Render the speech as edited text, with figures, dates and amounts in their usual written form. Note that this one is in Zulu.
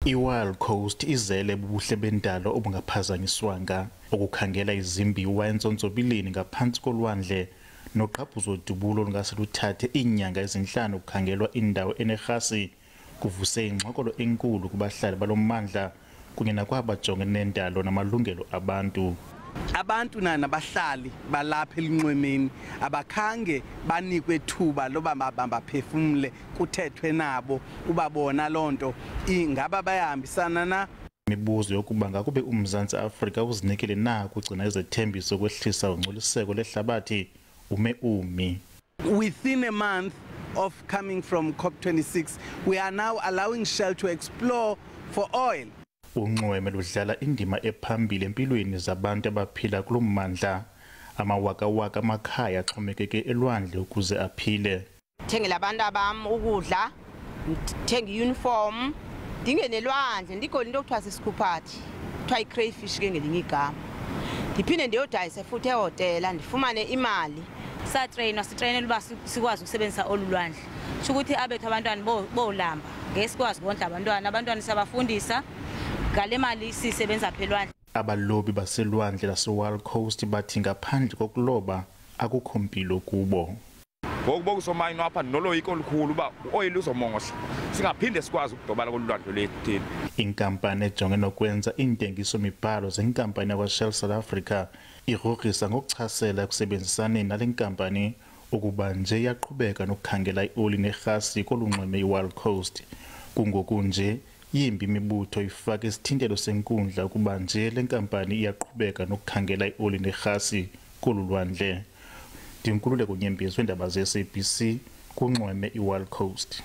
I-Wild Coast izele bubuhle bendalo obungaphazanyiswanga okukhangela izimbiwa entsonsobileni ngaphansi kolwandle nogqabhuzo dubulo olungase luthathe iinyanga ezinhlanu ukukhangelwa indawo enerhasi kuvuse ingxokolo enkulu kubahlali balommandla kunye nakwabajongene nendalo namalungelo abantu. Abantu nabahlali balapha elinxwemeni abakhange banikwe thuba loba baphefumle kuthethwe nabo ubabona lonto ingaba bayahambisana na. Imibuzo yokuba ngakube uMzantsi Afrika uzinikele na ukugcina izethembiso ukwehlisa ungcoliseko lehlabathi umi. Within a month of coming from COP26, we are now allowing Shell to explore for oil. Unxweme ludlala indima ephambili empilweni zabantu abaphila kulo mmandla. Amawakawaka amakhaya axhomekeke elwandle ukuze aphile. Thengela abantu abam ukudla, thenga iuniform, ndingene elwandle ndigole into okuthiwa sisikhupathi, kuthiwa i-crayfish ke ngelinye igama. Ndiphinde ndiyodayisa futhi ehotela ndifumane imali. Sitrayinela uba sikwazi ukusebenzisa olu lwandle. Sho ukuthi abethu abantwana bolamba ngeke sikwazi ukondla abantwana siyabafundisa ngale mali sisebenza phe elwandle. Abalobi baselwandle lase-Wild Coast bathi ngaphandle kokuloba akukho mpilo kubo. Ngokubokusomayini apha noloyiko olukhulu uba u-oyili uzomoshwa singaphinde sikwazi ukudobala kolwandle lethu. Inkampani ejongene nokwenza iintengiso mibhalo zenkampani yakwa-Shell South Africa igrogrisa ngokuchasela ekusebenzisaneni nale nkampani ukuba nje iyaqhubeka nokukhangela ioli nerhasi kolunxweme i-Wild Coast. Kungoku nje yimbi imibutho ifaka isithintelo senkundla ukuba nje le nkampani iyaqhubeka nokukhangela ioli nerhasi kolu lwandle. Ndinkululeko Nyembezi weendaba ze-SABC kunxweme i-Wild Coast.